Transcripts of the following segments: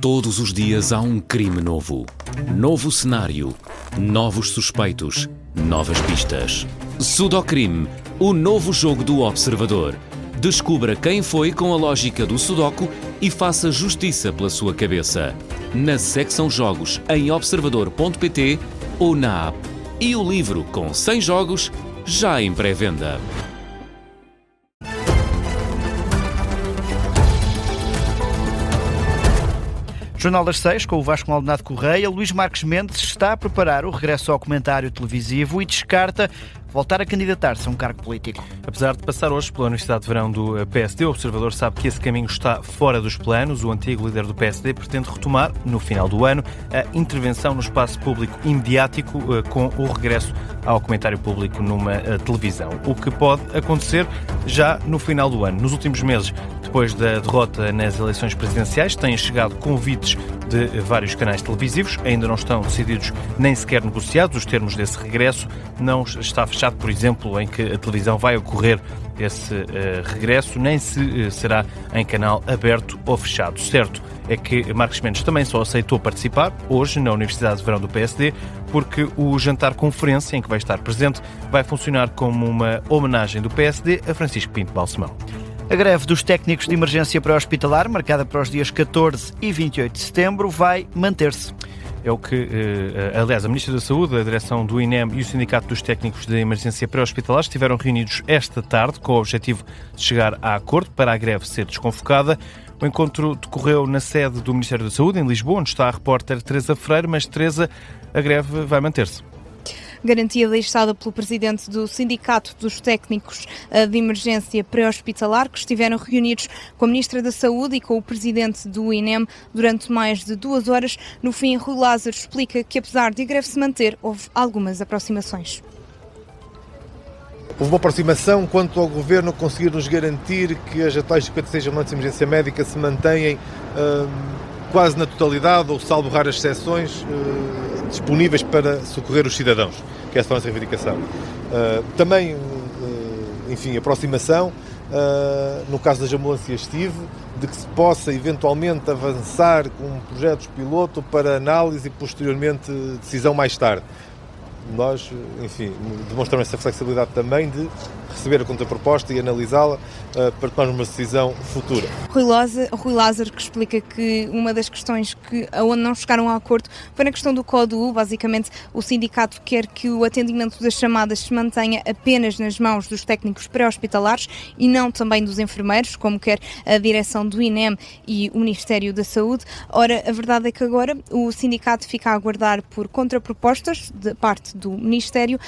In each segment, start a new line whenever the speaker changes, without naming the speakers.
Todos os dias há um crime novo. Novo cenário. Novos suspeitos. Novas pistas. Sudocrime, o novo jogo do Observador. Descubra quem foi com a lógica do Sudoku e faça justiça pela sua cabeça. Na secção Jogos em observador.pt ou na app. E o livro com 100 jogos já em pré-venda.
Jornal das 6, com o Vasco Maldonado Correia. Luís Marques Mendes está a preparar o regresso ao comentário televisivo e descarta voltar a candidatar-se a um cargo político.
Apesar de passar hoje pela Universidade de Verão do PSD, o Observador sabe que esse caminho está fora dos planos. O antigo líder do PSD pretende retomar, no final do ano, a intervenção no espaço público e mediático com o regresso ao comentário público numa televisão. O que pode acontecer já no final do ano. Nos últimos meses, depois da derrota nas eleições presidenciais, têm chegado convites de vários canais televisivos. Ainda não estão decididos nem sequer negociados os termos desse regresso. Não está fechado, por exemplo, em que a televisão vai ocorrer esse regresso, nem se será em canal aberto ou fechado. Certo é que Marques Mendes também só aceitou participar hoje na Universidade de Verão do PSD porque o jantar-conferência em que vai estar presente vai funcionar como uma homenagem do PSD a Francisco Pinto Balsemão.
A greve dos técnicos de emergência pré-hospitalar, marcada para os dias 14 e 28 de setembro, vai manter-se.
É o que, aliás, a Ministra da Saúde, a direção do INEM e o Sindicato dos Técnicos de Emergência Pré-Hospitalar estiveram reunidos esta tarde com o objetivo de chegar a acordo para a greve ser desconvocada. O encontro decorreu na sede do Ministério da Saúde, em Lisboa, onde está a repórter Teresa Freire. Mas, Teresa, a greve vai manter-se.
Garantia deixada pelo presidente do Sindicato dos Técnicos de Emergência Pré-Hospitalar, que estiveram reunidos com a Ministra da Saúde e com o presidente do INEM durante mais de 2 horas. No fim, Rui Lázaro explica que, apesar de a greve se manter, houve algumas aproximações.
Houve uma aproximação quanto ao Governo conseguir nos garantir que as atuais 56 ambulantes de emergência médica se mantêm quase na totalidade, ou salvo raras exceções, disponíveis para socorrer os cidadãos, que essa é a nossa reivindicação. Também, enfim, aproximação, no caso das ambulâncias TIV, de que se possa eventualmente avançar com projetos piloto para análise e posteriormente decisão mais tarde. Nós, enfim, demonstramos essa flexibilidade também de receber a contraproposta e analisá-la para tomarmos uma decisão futura.
Rui Lázaro que explica que uma das questões onde não chegaram a acordo foi na questão do CODU. Basicamente, o sindicato quer que o atendimento das chamadas se mantenha apenas nas mãos dos técnicos pré-hospitalares e não também dos enfermeiros, como quer a direção do INEM e o Ministério da Saúde. Ora, a verdade é que agora o sindicato fica a aguardar por contrapropostas de parte do Ministério.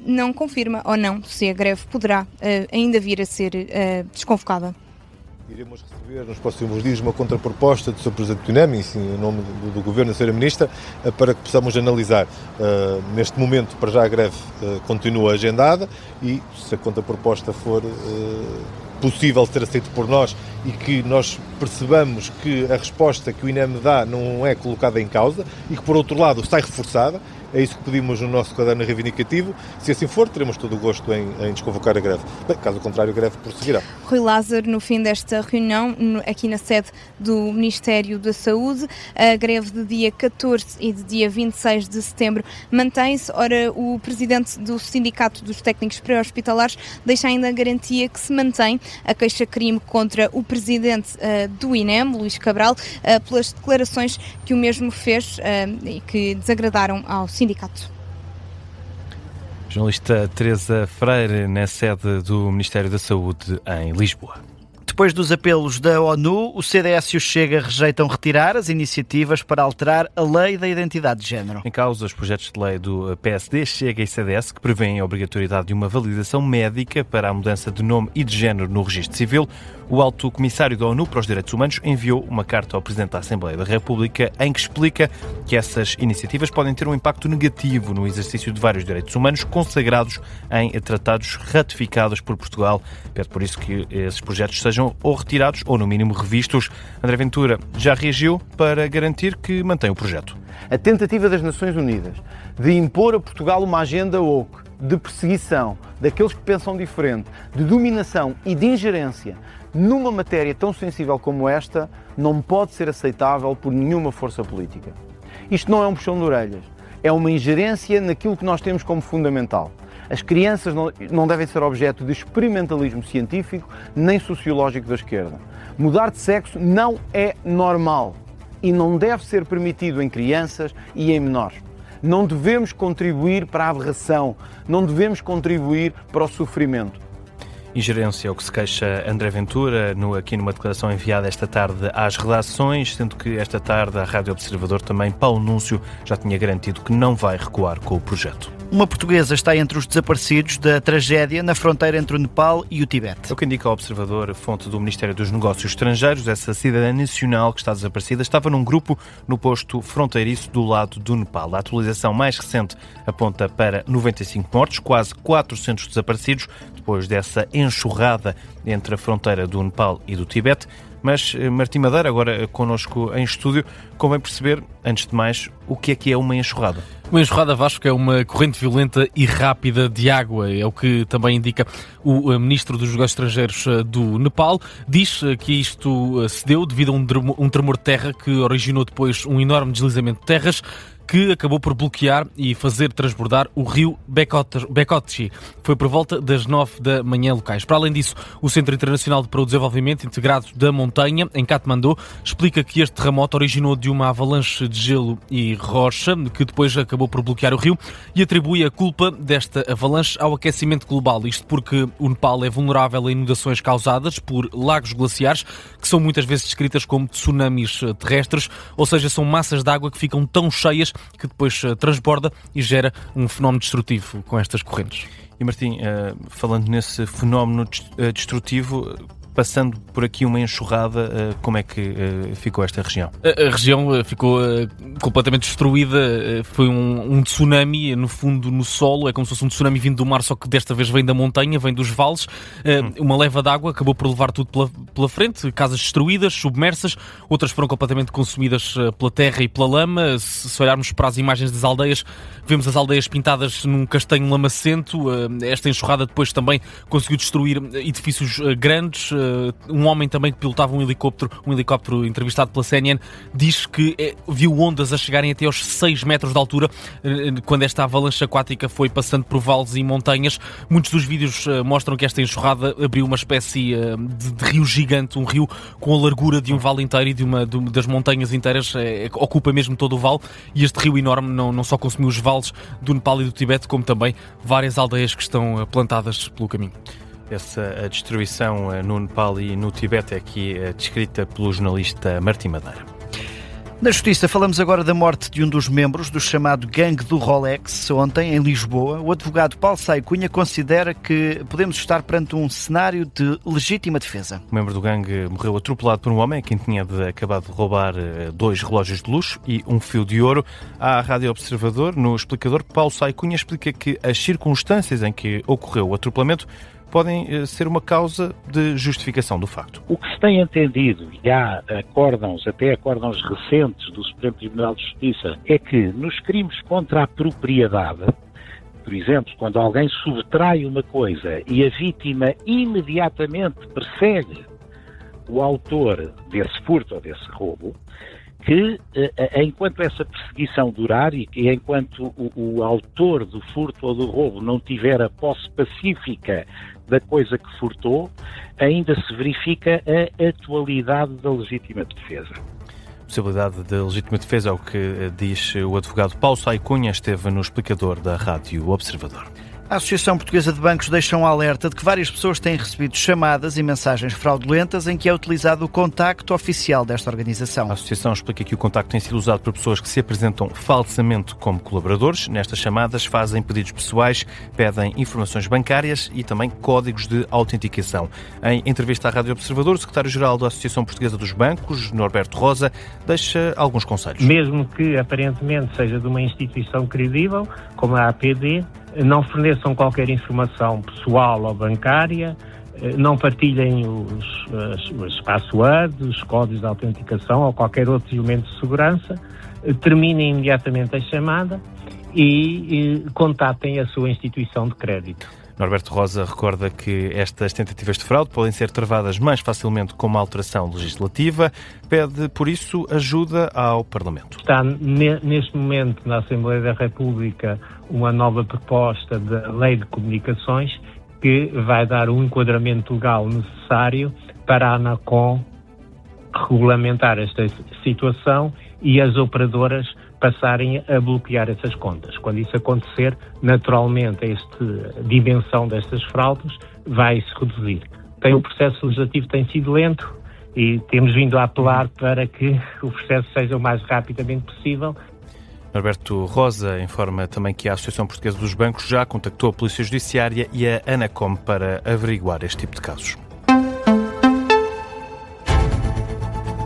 Não confirma ou não se a greve poderá ainda vir a ser desconvocada.
Iremos receber nos próximos dias uma contraproposta do Sr. Presidente do INEM, em nome do Governo e da Sra. Ministra, para que possamos analisar. Neste momento, para já a greve continua agendada e se a contraproposta for possível ser aceita por nós e que nós percebamos que a resposta que o INEM dá não é colocada em causa e que, por outro lado, sai reforçada, é isso que pedimos no nosso caderno reivindicativo. Se assim for, teremos todo o gosto em desconvocar a greve. Bem, caso contrário, a greve prosseguirá.
Rui Lázaro, no fim desta reunião, aqui na sede do Ministério da Saúde, a greve de dia 14 e de dia 26 de setembro mantém-se. Ora, o presidente do Sindicato dos Técnicos Pré-Hospitalares deixa ainda a garantia que se mantém a queixa-crime contra o presidente do INEM, Luís Cabral, pelas declarações que o mesmo fez e que desagradaram ao sindicato.
Jornalista Teresa Freire, na sede do Ministério da Saúde em Lisboa.
Depois dos apelos da ONU, o CDS e o Chega rejeitam retirar as iniciativas para alterar a lei da identidade de género.
Em causa os projetos de lei do PSD, Chega e CDS, que prevêem a obrigatoriedade de uma validação médica para a mudança de nome e de género no registro civil. O Alto Comissário da ONU para os Direitos Humanos enviou uma carta ao Presidente da Assembleia da República em que explica que essas iniciativas podem ter um impacto negativo no exercício de vários direitos humanos consagrados em tratados ratificados por Portugal. Pede por isso que esses projetos sejam ou retirados ou, no mínimo, revistos. André Ventura já reagiu para garantir que mantém o projeto.
A tentativa das Nações Unidas de impor a Portugal uma agenda woke de perseguição daqueles que pensam diferente, de dominação e de ingerência numa matéria tão sensível como esta, não pode ser aceitável por nenhuma força política. Isto não é um puxão de orelhas, é uma ingerência naquilo que nós temos como fundamental. As crianças não devem ser objeto de experimentalismo científico nem sociológico da esquerda. Mudar de sexo não é normal e não deve ser permitido em crianças e em menores. Não devemos contribuir para a aberração, não devemos contribuir para o sofrimento.
Ingerência é o que se queixa André Ventura aqui numa declaração enviada esta tarde às redações, sendo que esta tarde a Rádio Observador também, Paulo Núncio, já tinha garantido que não vai recuar com o projeto.
Uma portuguesa está entre os desaparecidos da tragédia na fronteira entre o Nepal e o Tibete.
É o que indica o Observador, fonte do Ministério dos Negócios Estrangeiros. Essa cidadã nacional que está desaparecida estava num grupo no posto fronteiriço do lado do Nepal. A atualização mais recente aponta para 95 mortos, quase 400 desaparecidos, depois dessa enxurrada entre a fronteira do Nepal e do Tibete. Mas, Martim Madeira, agora connosco em estúdio, convém perceber, antes de mais, o que é uma enxurrada.
Uma enxurrada, Vasco, é uma corrente violenta e rápida de água, é o que também indica o Ministro dos Negócios Estrangeiros do Nepal. Diz que isto se deu devido a um tremor de terra que originou depois um enorme deslizamento de terras, que acabou por bloquear e fazer transbordar o rio Bekotchi. Foi por volta das 9 da manhã locais. Para além disso, o Centro Internacional para o Desenvolvimento Integrado da Montanha, em Katmandu, explica que este terremoto originou de uma avalanche de gelo e rocha, que depois acabou por bloquear o rio, e atribui a culpa desta avalanche ao aquecimento global. Isto porque o Nepal é vulnerável a inundações causadas por lagos glaciares, que são muitas vezes descritas como tsunamis terrestres, ou seja, são massas de água que ficam tão cheias que depois transborda e gera um fenómeno destrutivo com estas correntes.
E Martim, falando nesse fenómeno destrutivo, passando por aqui uma enxurrada, como é que ficou esta região?
A região ficou completamente destruída, foi um tsunami, no fundo, no solo, é como se fosse um tsunami vindo do mar, só que desta vez vem da montanha, vem dos vales, uma leva de água acabou por levar tudo pela frente, casas destruídas, submersas, outras foram completamente consumidas pela terra e pela lama. Se olharmos para as imagens das aldeias, vemos as aldeias pintadas num castanho lamacento. Esta enxurrada depois também conseguiu destruir edifícios grandes. Um homem também que pilotava um helicóptero entrevistado pela CNN, diz que viu ondas a chegarem até aos 6 metros de altura quando esta avalanche aquática foi passando por vales e montanhas. Muitos dos vídeos mostram que esta enxurrada abriu uma espécie de rio gigante, um rio com a largura de um vale inteiro e das montanhas inteiras, ocupa mesmo todo o vale, e este rio enorme não só consumiu os vales do Nepal e do Tibete, como também várias aldeias que estão plantadas pelo caminho.
Essa destruição no Nepal e no Tibete é aqui descrita pelo jornalista Martim Madeira.
Na Justiça, falamos agora da morte de um dos membros do chamado Gangue do Rolex. Ontem, em Lisboa, o advogado Paulo Saio Cunha considera que podemos estar perante um cenário de legítima defesa.
O membro do gangue morreu atropelado por um homem a quem tinha acabado de roubar 2 relógios de luxo e um fio de ouro. À Rádio Observador, no explicador, Paulo Saio Cunha explica que as circunstâncias em que ocorreu o atropelamento podem ser uma causa de justificação do facto.
O que se tem entendido, e há até acórdãos recentes do Supremo Tribunal de Justiça, é que nos crimes contra a propriedade, por exemplo, quando alguém subtrai uma coisa e a vítima imediatamente persegue o autor desse furto ou desse roubo, que enquanto essa perseguição durar e enquanto o autor do furto ou do roubo não tiver a posse pacífica da coisa que furtou, ainda se verifica a atualidade da legítima defesa.
Possibilidade de legítima defesa é o que diz o advogado Paulo Saio Cunha, esteve no explicador da Rádio Observador.
A Associação Portuguesa de Bancos deixa um alerta de que várias pessoas têm recebido chamadas e mensagens fraudulentas em que é utilizado o contacto oficial desta organização.
A Associação explica que o contacto tem sido usado por pessoas que se apresentam falsamente como colaboradores. Nestas chamadas fazem pedidos pessoais, pedem informações bancárias e também códigos de autenticação. Em entrevista à Rádio Observador, o secretário-geral da Associação Portuguesa dos Bancos, Norberto Rosa, deixa alguns conselhos.
Mesmo que aparentemente seja de uma instituição credível, como a APD, não forneçam qualquer informação pessoal ou bancária, não partilhem os passwords, os códigos de autenticação ou qualquer outro elemento de segurança, terminem imediatamente a chamada e contatem a sua instituição de crédito.
Norberto Rosa recorda que estas tentativas de fraude podem ser travadas mais facilmente com uma alteração legislativa. Pede, por isso, ajuda ao Parlamento.
Está neste momento na Assembleia da República uma nova proposta de Lei de Comunicações que vai dar o enquadramento legal necessário para a ANACOM regulamentar esta situação e as operadoras passarem a bloquear essas contas. Quando isso acontecer, naturalmente a dimensão destas fraudes vai se reduzir. O processo legislativo tem sido lento e temos vindo a apelar para que o processo seja o mais rapidamente possível.
Norberto Rosa informa também que a Associação Portuguesa dos Bancos já contactou a Polícia Judiciária e a ANACOM para averiguar este tipo de casos.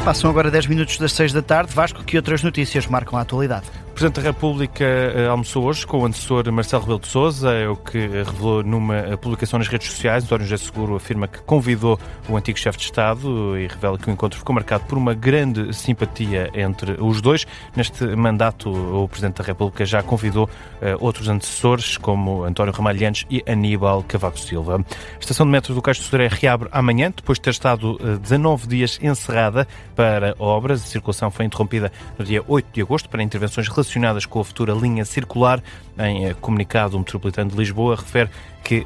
Passam agora 10 minutos das 6 da tarde. Vasco, que outras notícias marcam a atualidade?
O Presidente da República almoçou hoje com o antecessor Marcelo Rebelo de Sousa, é o que revelou numa publicação nas redes sociais. António José Seguro afirma que convidou o antigo chefe de Estado e revela que o encontro ficou marcado por uma grande simpatia entre os dois. Neste mandato, o Presidente da República já convidou outros antecessores, como António Ramalhianes e Aníbal Cavaco Silva. A estação de metro do Cais de Sodré reabre amanhã, depois de ter estado 19 dias encerrada para obras. A circulação foi interrompida no dia 8 de agosto para intervenções relacionadas com a futura linha circular. Em comunicado, o Metropolitano de Lisboa refere que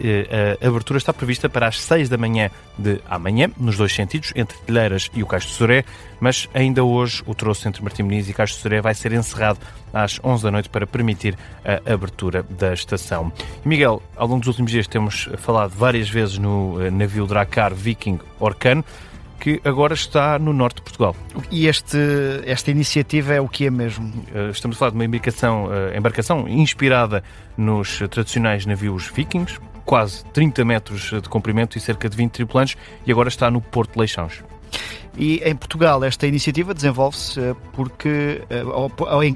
a abertura está prevista para as 6 da manhã de amanhã, nos dois sentidos, entre Telheiras e o Cais de Sodré, mas ainda hoje o troço entre Martim Moniz e Cais de Sodré vai ser encerrado às 11 da noite para permitir a abertura da estação. E Miguel, ao longo dos últimos dias temos falado várias vezes no navio Drakkar Viking Orkan, que agora está no norte de Portugal.
E esta iniciativa é o que é mesmo?
Estamos a falar de uma embarcação inspirada nos tradicionais navios vikings, quase 30 metros de comprimento e cerca de 20 tripulantes, e agora está no Porto de Leixões.
E em Portugal esta iniciativa desenvolve-se porque...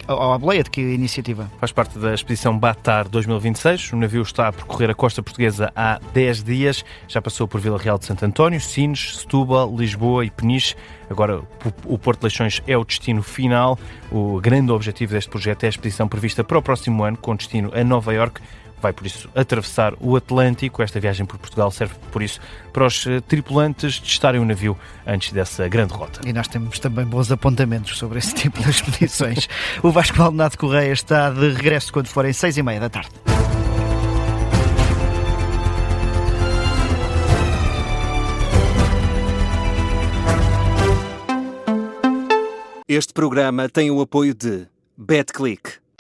à boleia de que iniciativa?
Faz parte da expedição Batar 2026. O navio está a percorrer a costa portuguesa há 10 dias. Já passou por Vila Real de Santo António, Sines, Setúbal, Lisboa e Peniche. Agora o Porto de Leixões é o destino final. O grande objetivo deste projeto é a expedição prevista para o próximo ano, com destino a Nova Iorque. Vai, por isso, atravessar o Atlântico. Esta viagem por Portugal serve, por isso, para os tripulantes testarem o navio antes dessa grande rota.
E nós temos também bons apontamentos sobre esse tipo de expedições. O Vasco Maldonado Correia está de regresso quando forem 6h30 da tarde.
Este programa tem o apoio de BetClick.